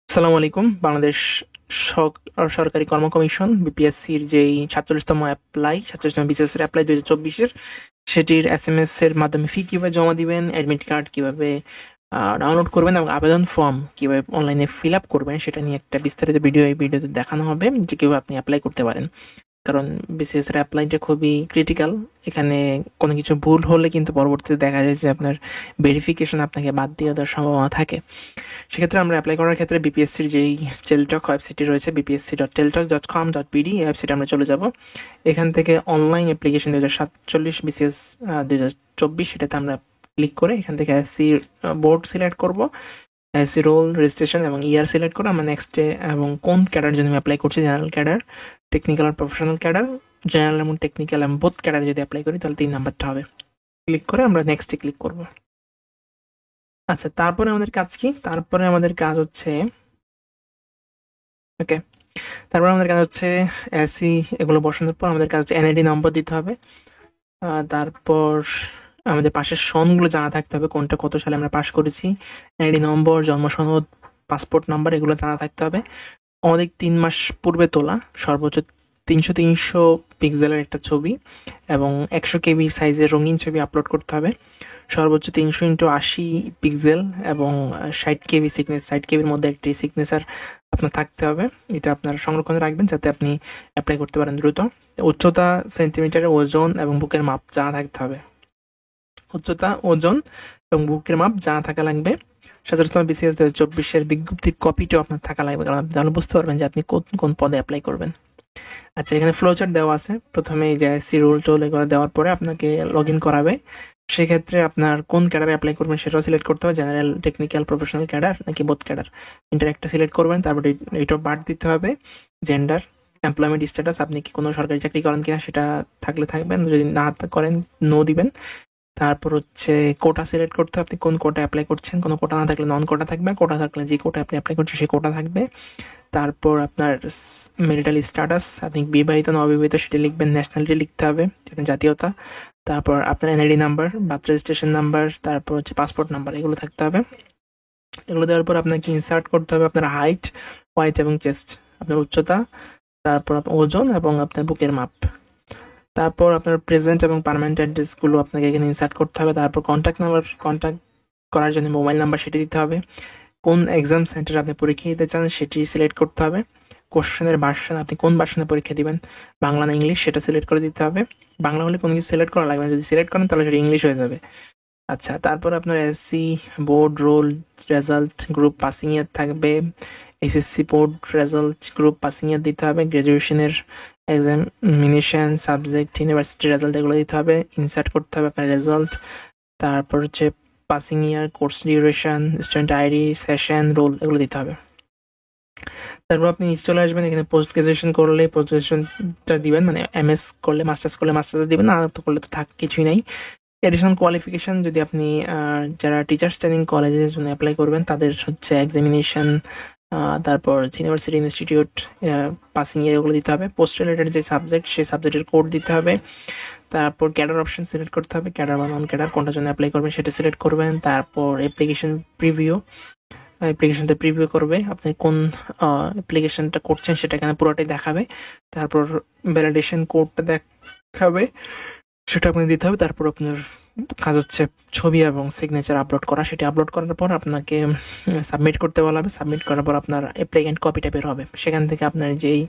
আসসালামু আলাইকুম। বাংলাদেশ সরকারি কর্ম কমিশন বিপিএসসির যেই 47তম অ্যাপ্লাই 47তম বিসিএস এর অ্যাপ্লাই 2024-এর সেটির এসএমএস এর মাধ্যমে ফি কিভাবে জমা দিবেন, অ্যাডমিট কার্ড কিভাবে ডাউনলোড করবেন এবং আবেদন ফর্ম কিভাবে অনলাইনে ফিল আপ করবেন সেটা নিয়ে একটা বিস্তারিত ভিডিও এই ভিডিওতে দেখানো হবে যে কিভাবে আপনি অ্যাপ্লাই করতে পারেন। কারণ বিসিএস এর অ্যাপ্লাইটা খুবই ক্রিটিক্যাল। এখানে কোনো কিছু ভুল হলে কিন্তু পরবর্তীতে দেখা যায় যে আপনার ভেরিফিকেশন আপনাকে বাদ দিয়ে দেওয়ার সম্ভাবনা থাকে। সেক্ষেত্রে আমরা অ্যাপ্লাই করার ক্ষেত্রে বিপিএসসির যেই টেলটক ওয়েবসাইটটি রয়েছে bpsc.teltok.com.bd এই ওয়েবসাইটে আমরা চলে যাব। এখান থেকে অনলাইন অ্যাপ্লিকেশন 2047 বিসিএস 2024 সেটাতে আমরা ক্লিক করে এখান থেকে এসসি বোর্ড সিলেক্ট করব, এসসি রোল রেজিস্ট্রেশন এবং ইয়ার সিলেক্ট করে আমরা নেক্সটে এবং কোন ক্যাডার জন্য আমি অ্যাপ্লাই করছি, জেনারেল ক্যাডার, টেকনিক্যাল আর প্রফেশনাল ক্যাডার, জেনারেল এবং টেকনিক্যাল এবং বোথ ক্যাডার যদি অ্যাপ্লাই করি তাহলে 3 নাম্বারটা হবে। ক্লিক করে আমরা নেক্সটে ক্লিক করব। আচ্ছা, তারপরে আমাদের কাজ কি? তারপরে আমাদের কাজ হচ্ছে ওকে তারপরে আমাদের কাজ হচ্ছে এসি এগুলো বসানোর পর আমাদের কাজ হচ্ছে এনআইডি নম্বর দিতে হবে। তারপর আমাদের পাশের সনগুলো জানা থাকতে হবে, কোনটা কত সালে আমরা পাস করেছি, এনআইডি নম্বর, জন্ম সনদ, পাসপোর্ট নাম্বার এগুলো জানা থাকতে হবে। অনেক 3 মাস পূর্বে তোলা সর্বোচ্চ 300 পিক্সেলের একটা ছবি এবং 100 কেবি সাইজের রঙিন ছবি আপলোড করতে হবে। সর্বোচ্চ 300x80 পিক্সেল এবং 60 কেবি 60 কেবির মধ্যে একটি সিগনেচার আপনার থাকতে হবে। এটা আপনার সংরক্ষণে রাখবেন যাতে আপনি অ্যাপ্লাই করতে পারেন দ্রুত। উচ্চতা সেন্টিমিটারে, ওজন এবং বুকের মাপ জানা থাকতে হবে। উচ্চতা, ওজন এবং বুকের মাপ জানা থাকা লাগবে। 47তম বিসিএস 2024-এর বিজ্ঞপ্তির কপিটাও আপনার থাকা লাগবে, কারণ আপনি তাহলে বুঝতে পারবেন যে আপনি কোন কোন পদে অ্যাপ্লাই করবেন। আচ্ছা, এখানে ফ্লোচার্ট দেওয়া আছে। প্রথমে এই যে এসসি রোল টোল এগুলো দেওয়ার পরে আপনাকে লগ ইন করাবে। সেক্ষেত্রে আপনার কোন ক্যাডারে অ্যাপ্লাই করবেন সেটাও সিলেক্ট করতে হবে, জেনারেল, টেকনিক্যাল, প্রফেশনাল ক্যাডার নাকি বোথ ক্যাডার, তিনটার একটা সিলেক্ট করবেন। তারপর ডেট অফ বার্থ দিতে হবে, জেন্ডার, এমপ্লয়মেন্ট স্ট্যাটাস, আপনি কি কোনো সরকারি চাকরি করেন কিনা সেটা থাকলে থাকবেন, যদি না করেন নো দিবেন। তারপর হচ্ছে কোটা সিলেক্ট করতে হবে, আপনি কোন কোটা অ্যাপ্লাই করছেন। কোনো কোটা না থাকলে নন কোটা থাকবে, কোটা থাকলে যে কোটা আপনি অ্যাপ্লাই করছেন সেই কোটা থাকবে। তারপর আপনার মেরিটাল স্ট্যাটাস, আপনি বিবাহিত না অবিবাহিত সেটা লিখবেন, ন্যাশনালিটি লিখতে হবে, জাতীয়তা। তারপর আপনার NID number, birth registration number, তারপর হচ্ছে পাসপোর্ট নাম্বার, এগুলো থাকতে হবে। এগুলো দেওয়ার পর আপনাকে ইনসার্ট করতে হবে আপনার হাইট, ওয়াইট এবং চেস্ট, আপনার উচ্চতা, তারপর আপনার ওজন এবং আপনার বুকের মাপ। তারপর আপনার প্রেজেন্ট এবং পার্মানেন্ট অ্যাড্রেসগুলো আপনাকে এখানে ইনসার্ট করতে হবে। তারপর কন্ট্যাক্ট নাম্বার, কন্ট্যাক্ট করার জন্য মোবাইল নাম্বার সেটি দিতে হবে। কোন এক্সাম সেন্টারে আপনি পরীক্ষা দিতে চান সেটি সিলেক্ট করতে হবে। কোশ্চেনের ভার্সন, আপনি কোন ভার্সনে পরীক্ষা দিবেন, বাংলা না ইংলিশ সেটা সিলেক্ট করে দিতে হবে। বাংলা হলে কোনো কিছু সিলেক্ট করা লাগবে না, যদি সিলেক্ট করেন তাহলে সেটা ইংলিশ হয়ে যাবে। আচ্ছা, তারপর আপনার SC board roll result group passing year থাকবে, SSC board result group passing year দিতে হবে, গ্র্যাজুয়েশনের এক্সামিনেশন সাবজেক্ট ইউনিভার্সিটি রেজাল্ট এগুলো দিতে হবে, ইনসার্ট করতে হবে আপনার রেজাল্ট। তারপর হচ্ছে passing year, course duration, student ID, session, roll এগুলো দিতে হবে। তারপর আপনি নিচে চলে আসবেন, এখানে পোস্ট গ্রাজুয়েশন করলে পোস্ট গ্রাজুয়েশনটা দিবেন, মানে এমএস করলে মাস্টার্স করলে মাস্টার্স দিবেন, না তো করলে তো কিছুই নাই। এডিশনাল কোয়ালিফিকেশন, যদি আপনি যারা টিচার্স ট্রেনিং কলেজের জন্য অ্যাপ্লাই করবেন তাদের হচ্ছে এক্সামিনেশন, তারপর ইউনিভার্সিটি ইনস্টিটিউট পাসিং ইয়ার ওগুলো দিতে হবে। পোস্ট রিলেটেড যে সাবজেক্ট সেই সাবজেক্টের কোড দিতে হবে। তারপর ক্যাডার অপশন সিলেক্ট করতে হবে, ক্যাডার বা নন ক্যাডার কোনটার জন্য অ্যাপ্লাই করবেন সেটা সিলেক্ট করবেন। তারপর অ্যাপ্লিকেশন প্রিভিউ, অ্যাপ্লিকেশনটা প্রিভিউ করবে, আপনি কোন অ্যাপ্লিকেশনটা করছেন সেটা এখানে পুরোটাই দেখাবে। তারপর ভ্যালিডেশন কোডটা দেখাবে, সেটা আপনি দিতে হবে। তারপর আপনার কাজ হচ্ছে ছবি এবং সিগনেচার আপলোড করা, সেটি আপলোড করার পর আপনাকে সাবমিট করতে বলা হবে। সাবমিট করার পর আপনার অ্যাপ্লিকেন্ট কপিটা বের হবে, সেখান থেকে আপনার যেই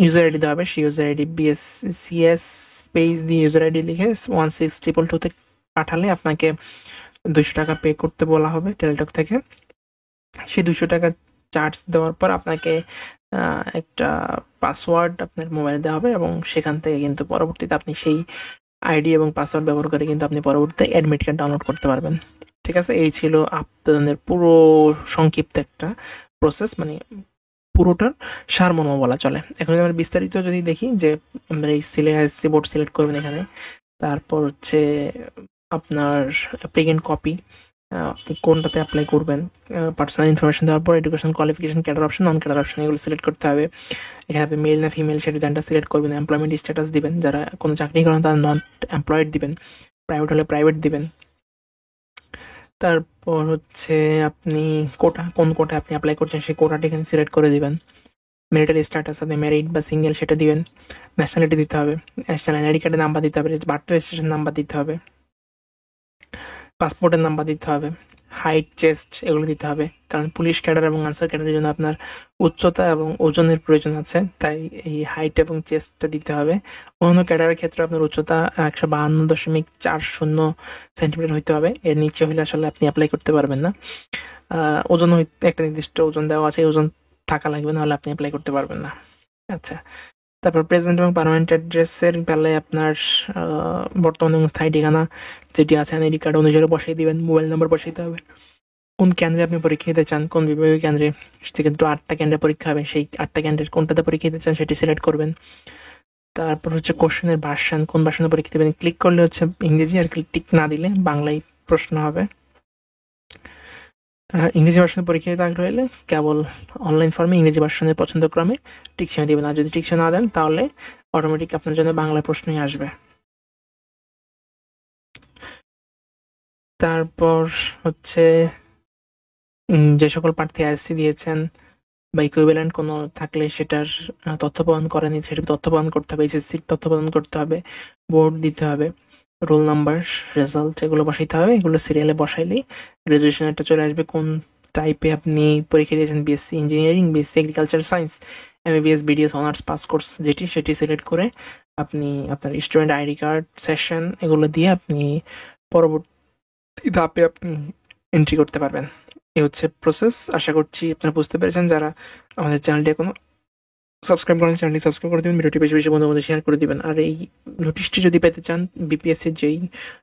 ইউজার আইডি দেওয়া হবে সেই ইউজার আইডি বিএসসিএস স্পেস দিয়ে ইউজার আইডি লিখে 16222-তে পাঠালে আপনাকে 200 টাকা পে করতে বলা হবে টেলিটক থেকে। সেই 200 টাকা চার্জ দেওয়ার পর আপনাকে একটা পাসওয়ার্ড আপনার মোবাইলে দেওয়া হবে এবং সেখান থেকে কিন্তু পরবর্তীতে আপনি সেই আইডি এবং পাসওয়ার্ড ব্যবহার করে কিন্তু আপনি পরবর্তীতে অ্যাডমিট কার্ড ডাউনলোড করতে পারবেন। ঠিক আছে, এই ছিল আবেদনের পুরো সংক্ষিপ্ত একটা প্রসেস, মানে পুরোটার সারমর্ম বলা চলে। এখন যদি আমরা বিস্তারিত যদি দেখি যে আমরা এই এসসি বোর্ড সিলেক্ট করবেন এখানে। তারপর হচ্ছে আপনার অ্যাপ্লিকেন্ট কপি, আপনি কোনটাতে অ্যাপ্লাই করবেন, পার্সোনাল ইনফরমেশন দেওয়ার পর education qualification, cadre option, non cadre option এগুলো সিলেক্ট করতে হবে। এখানে আপনি মেল না ফিমেল সেটা জেন্ডার সিলেক্ট করবেন। এমপ্লয়মেন্ট স্ট্যাটাস দিবেন, যারা কোনো চাকরি করেন তারা নট এমপ্লয়েড দিবেন, প্রাইভেট হলে প্রাইভেট দিবেন। তারপর হচ্ছে আপনি কোন কোটা আপনি অ্যাপ্লাই করছেন সেই কোটাটা এখানে সিলেক্ট করে দিবেন। ম্যারিটাল স্ট্যাটাস আপনি ম্যারিড বা সিঙ্গেল সেটা দিবেন। ন্যাশনালিটি দিতে হবে, ন্যাশনাল এনআইডি কার্ডের নাম্বার দিতে হবে, বার্থ রেজিস্ট্রেশন নাম্বার দিতে হবে, পাসপোর্টের নাম্বার দিতে হবে, হাইট, চেস্ট এগুলো দিতে হবে, কারণ পুলিশ ক্যাডার এবং আনসার ক্যাডারের জন্য আপনার উচ্চতা এবং ওজনের প্রয়োজন আছে, তাই এই হাইট এবং চেস্টটা দিতে হবে। অন্যান্য ক্যাডারের ক্ষেত্রে আপনার উচ্চতা 152.40 সেন্টিমিটার হইতে হবে, এর নিচে হলে আসলে আপনি অ্যাপ্লাই করতে পারবেন না। ওজন হইতে একটা নির্দিষ্ট ওজন দেওয়া আছে, ওজন থাকা লাগবে, নাহলে আপনি অ্যাপ্লাই করতে পারবেন না। আচ্ছা, তারপর প্রেজেন্ট এবং পার্মানেন্ট অ্যাড্রেসের বেলায় আপনার বর্তমান এবং স্থায়ী ঠিকানা যেটি আছে এনআইডি কার্ড অনুসারে বসাই দিবেন, মোবাইল নাম্বার বসাইতে হবে, কোন কেন্দ্রে আপনি পরীক্ষা দিতে চান, কোন বিভাগীয় কেন্দ্রে, কিন্তু 8টা কেন্দ্রে পরীক্ষা হবে, সেই 8টা কেন্দ্রের কোনটাতে পরীক্ষা দিতে চান সেটি সিলেক্ট করবেন। তারপর হচ্ছে কোশ্চেনের ভার্সন, কোন ভার্সনে পরীক্ষা দেবেন, ক্লিক করলে হচ্ছে ইংরেজি, আর টিক না দিলে বাংলায় প্রশ্ন হবে। ইংরেজি ভার্সনে পরীক্ষা দিতে আগ্রহ হলে কেবল অনলাইন ফর্মে ইংরেজি ভার্সনের পছন্দক্রমে টিকচিহ্ন দিবেন, আর যদি টিকচিহ্ন না দেন তাহলে অটোমেটিক আপনার জন্য বাংলা প্রশ্নই আসবে। তারপর হচ্ছে যে সকল প্রার্থী এসসি দিয়েছেন বা ইকুইভ্যালেন্ট কোনো থাকলে সেটার তথ্য প্রদান করেনি, সেটা তথ্য প্রদান করতে হবে, এসএসসির তথ্য প্রদান করতে হবে, বোর্ড দিতে হবে, রোল নাম্বার, রেজাল্ট এগুলো বসাইতে হবে। এগুলো সিরিয়ালে বসাইলেই গ্রাজুয়েশন একটা চলে আসবে, কোন টাইপে আপনি পরীক্ষা দিয়েছেন, BSc engineering, BSc agriculture science, MBBS, BDS, honours pass course যেটি, সেটি সিলেক্ট করে আপনি আপনার স্টুডেন্ট আইডি কার্ড, সেশন এগুলো দিয়ে আপনি পরবর্তী ধাপে আপনি এন্ট্রি করতে পারবেন। এই হচ্ছে প্রসেস। আশা করছি আপনারা বুঝতে পেরেছেন। যারা আমাদের চ্যানেলটি এখনো সাবস্ক্রাইব করেন, চ্যানেলটি সাবস্ক্রাইব করে দেবেন, ভিডিওটি বেশি বেশি বন্ধুদের শেয়ার করে দিবেন। আর এই নোটিশটি যদি পেতে চান, বিপিএসসির যেই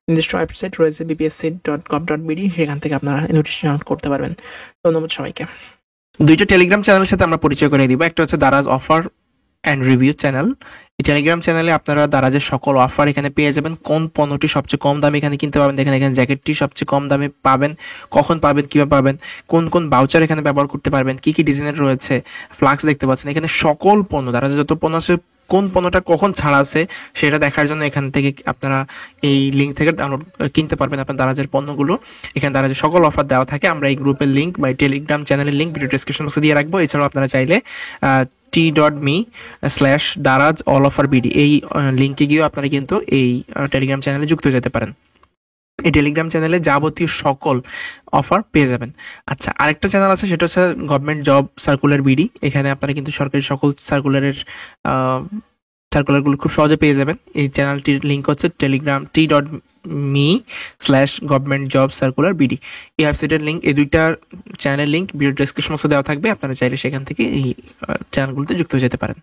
নির্দিষ্ট ওয়েবসাইট রয়েছে bpsc.gov.bd, সেখান থেকে আপনারা এই নোটিশটি ডাউনলোড করতে পারবেন। ধন্যবাদ সবাইকে। দুইটা টেলিগ্রাম চ্যানেলের সাথে আমরা পরিচয় করে দিব। একটা হচ্ছে Daraz offer and review channel. এই টেলিগ্রাম চ্যানেলে আপনারা দারাজের সকল অফার এখানে পেয়ে যাবেন, কোন পণ্যটি সবচেয়ে কম দামে এখানে কিনতে পাবেন, দেখেন এখানে জ্যাকেটটি সবচেয়ে কম দামে পাবেন, কখন পাবেন, কীভাবে পাবেন, কোন কোন বাউচার এখানে ব্যবহার করতে পারবেন, কী কী ডিজাইনের রয়েছে, ফ্লাক্স দেখতে পাচ্ছেন, এখানে সকল পণ্য দারাজের যত পণ্য আছে, কোন পণ্যটা কখন ছাড়া আছে সেটা দেখার জন্য এখান থেকে আপনারা এই লিঙ্ক থেকে ডাউনলোড কিনতে পারবেন আপনার দারাজের পণ্যগুলো। এখানে দারাজের সকল অফার দেওয়া থাকে। আমরা এই গ্রুপের লিঙ্ক বা টেলিগ্রাম চ্যানেলের লিঙ্ক ভিডিও ডেসক্রিপশন বক্সে দিয়ে রাখবো। এছাড়াও আপনারা চাইলে t.me/দারাজ অল অফার বিডি এই লিঙ্কে গিয়েও আপনারা কিন্তু এই টেলিগ্রাম চ্যানেলে যুক্ত যেতে পারেন। এই টেলিগ্রাম চ্যানেলে যাবতীয় সকল অফার পেয়ে যাবেন। আচ্ছা, আরেকটা চ্যানেল আছে, সেটা হচ্ছে গভর্নমেন্ট জব সার্কুলার বিডি। এখানে আপনারা কিন্তু সরকারি সকল সার্কুলারগুলো খুব সহজে পেয়ে যাবেন। এই চ্যানেলটির লিঙ্ক হচ্ছে টেলিগ্রাম t.me/গভর্নমেন্ট জব সার্কুলার বিডি। এই ওয়েবসাইটের লিঙ্ক, এই দুইটা চ্যানেলের লিঙ্ক ভিডিও ডেসক্রিপশন বক্সে দেওয়া থাকবে। আপনারা চাইলে সেখান থেকে এই চ্যানেলগুলোতে যুক্ত হয়ে যেতে পারেন।